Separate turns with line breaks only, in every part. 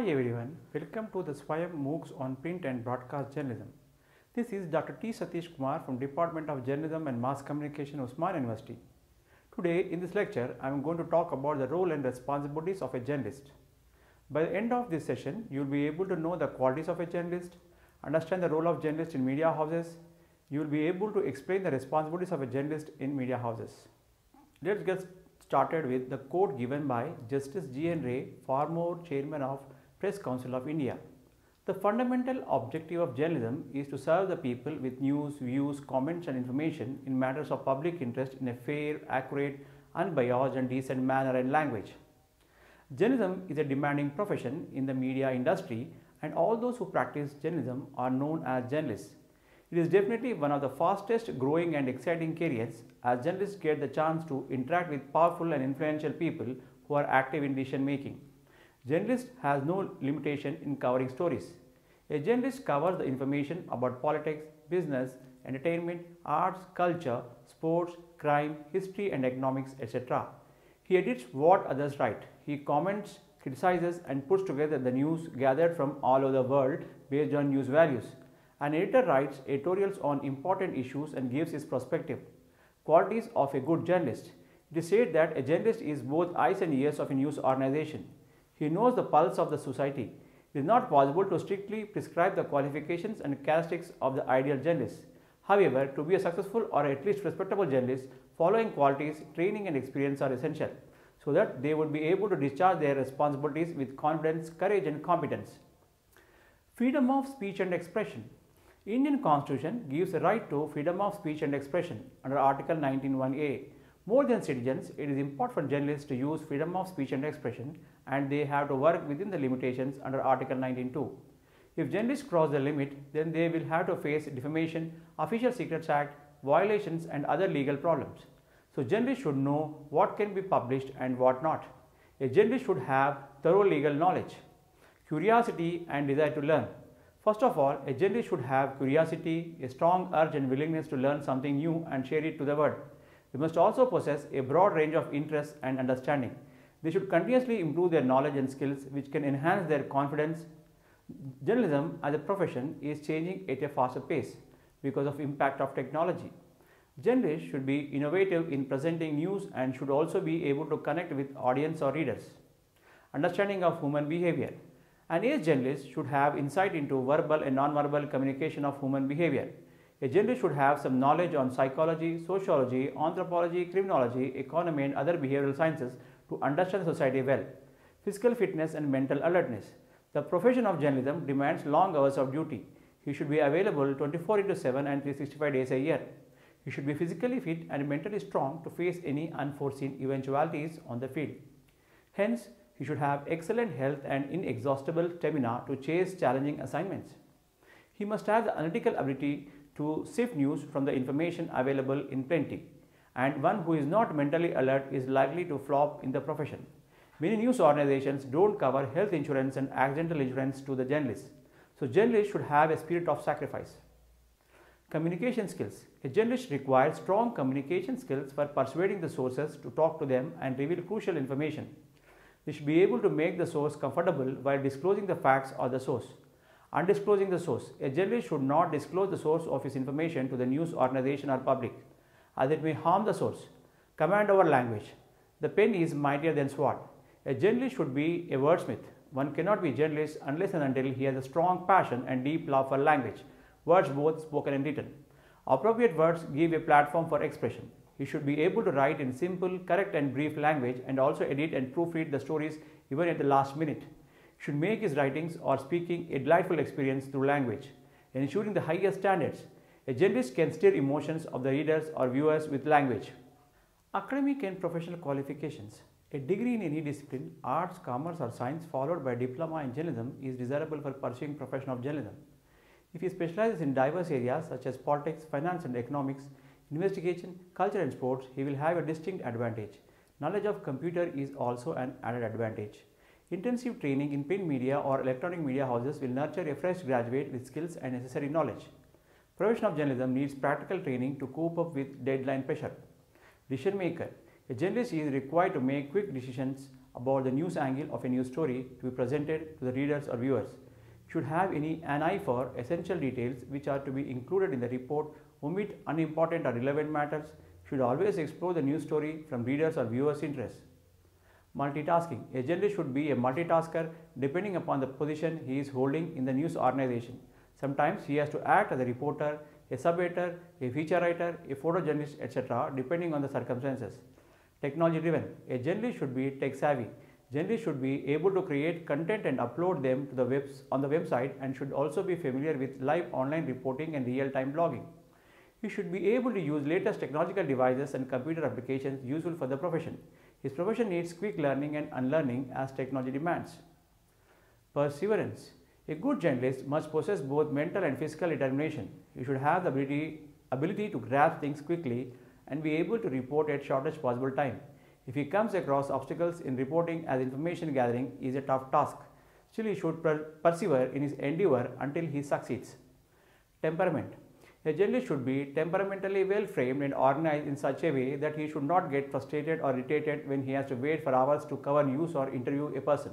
everyone, welcome to the Swayam MOOCs on Print and Broadcast Journalism. This is Dr. T. Satish Kumar from Department of Journalism and Mass Communication, Osman University. Today in this lecture, I am going to talk about the role and responsibilities of a journalist. By the end of this session, you will be able to know the qualities of a journalist, understand the role of journalists in media houses. You will be able to explain the responsibilities of a journalist in media houses. Let's get started with the quote given by Justice G. N. Ray, former Chairman of Press Council of India. The fundamental objective of journalism is to serve the people with news, views, comments and information in matters of public interest in a fair, accurate, unbiased and decent manner and language. Journalism is a demanding profession in the media industry, and all those who practice journalism are known as journalists. It is definitely one of the fastest growing and exciting careers, as journalists get the chance to interact with powerful and influential people who are active in decision making. Journalist has no limitation in covering stories. A journalist covers the information about politics, business, entertainment, arts, culture, sports, crime, history and economics, etc. He edits what others write. He comments, criticizes and puts together the news gathered from all over the world based on news values. An editor writes editorials on important issues and gives his perspective. Qualities of a good journalist. It is said that a journalist is both eyes and ears of a news organization. He knows the pulse of the society. It is not possible to strictly prescribe the qualifications and characteristics of the ideal journalist. However, to be a successful or at least respectable journalist, following qualities, training and experience are essential, so that they would be able to discharge their responsibilities with confidence, courage and competence. Freedom of speech and expression. Indian Constitution gives a right to freedom of speech and expression under Article 19(1)(a). More than citizens, it is important for journalists to use freedom of speech and expression, and they have to work within the limitations under Article 19(2). If journalists cross the limit, then they will have to face defamation, Official Secrets Act, violations and other legal problems. So journalists should know what can be published and what not. A journalist should have thorough legal knowledge, curiosity and desire to learn. First of all, a journalist should have curiosity, a strong urge and willingness to learn something new and share it to the world. They must also possess a broad range of interests and understanding. They should continuously improve their knowledge and skills, which can enhance their confidence. Journalism as a profession is changing at a faster pace because of impact of technology. Journalists should be innovative in presenting news and should also be able to connect with audience or readers. Understanding of human behavior. An aged journalist should have insight into verbal and non-verbal communication of human behavior. A journalist should have some knowledge on psychology, sociology, anthropology, criminology, economy and other behavioral sciences to understand society well. Physical fitness and mental alertness. The profession of journalism demands long hours of duty. He should be available 24/7 and 365 days a year. He should be physically fit and mentally strong to face any unforeseen eventualities on the field. Hence, he should have excellent health and inexhaustible stamina to chase challenging assignments. He must have the analytical ability to sift news from the information available in plenty, and one who is not mentally alert is likely to flop in the profession. Many news organizations don't cover health insurance and accidental insurance to the journalists, so journalists should have a spirit of sacrifice. Communication skills. A journalist requires strong communication skills for persuading the sources to talk to them and reveal crucial information. They should be able to make the source comfortable while disclosing the facts or the source. Undisclosing the source. A journalist should not disclose the source of his information to the news organization or public, as it may harm the source. Command over language. The pen is mightier than sword. A journalist should be a wordsmith. One cannot be a journalist unless and until he has a strong passion and deep love for language, words both spoken and written. Appropriate words give a platform for expression. He should be able to write in simple, correct and brief language and also edit and proofread the stories even at the last minute. He should make his writings or speaking a delightful experience through language, ensuring the highest standards. A journalist can stir emotions of the readers or viewers with language. Academic and professional qualifications. A degree in any discipline, arts, commerce or science followed by a diploma in journalism is desirable for pursuing profession of journalism. If he specializes in diverse areas such as politics, finance and economics, investigation, culture and sports, he will have a distinct advantage. Knowledge of computer is also an added advantage. Intensive training in print media or electronic media houses will nurture a fresh graduate with skills and necessary knowledge. Profession of journalism needs practical training to cope up with deadline pressure. Decision maker. A journalist is required to make quick decisions about the news angle of a news story to be presented to the readers or viewers. Should have an eye for essential details which are to be included in the report, omit unimportant or relevant matters, should always explore the news story from readers or viewers' interests. Multitasking. A journalist should be a multitasker depending upon the position he is holding in the news organization. Sometimes he has to act as a reporter, a sub-editor, a feature writer, a photojournalist, etc. depending on the circumstances. Technology driven. A journalist should be tech savvy. Journalists should be able to create content and upload them to the on the website and should also be familiar with live online reporting and real-time blogging. He should be able to use latest technological devices and computer applications useful for the profession. His profession needs quick learning and unlearning as technology demands. Perseverance. A good journalist must possess both mental and physical determination. He should have the ability to grasp things quickly and be able to report at shortest possible time. If he comes across obstacles in reporting, as information gathering is a tough task, still he should persevere in his endeavor until he succeeds. Temperament. A journalist should be temperamentally well framed and organized in such a way that he should not get frustrated or irritated when he has to wait for hours to cover news or interview a person.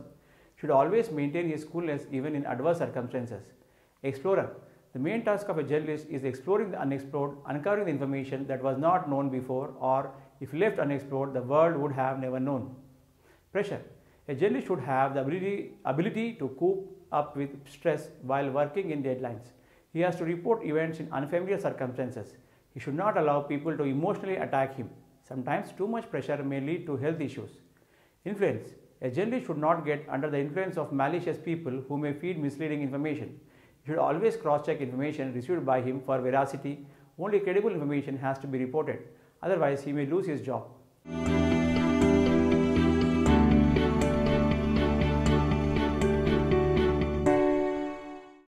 Should always maintain his coolness even in adverse circumstances. Explorer. The main task of a journalist is exploring the unexplored, uncovering the information that was not known before, or if left unexplored, the world would have never known. Pressure. A journalist should have the ability to cope up with stress while working in deadlines. He has to report events in unfamiliar circumstances. He should not allow people to emotionally attack him. Sometimes too much pressure may lead to health issues. Influence. A journalist should not get under the influence of malicious people who may feed misleading information. He should always cross-check information received by him for veracity. Only credible information has to be reported. Otherwise, he may lose his job.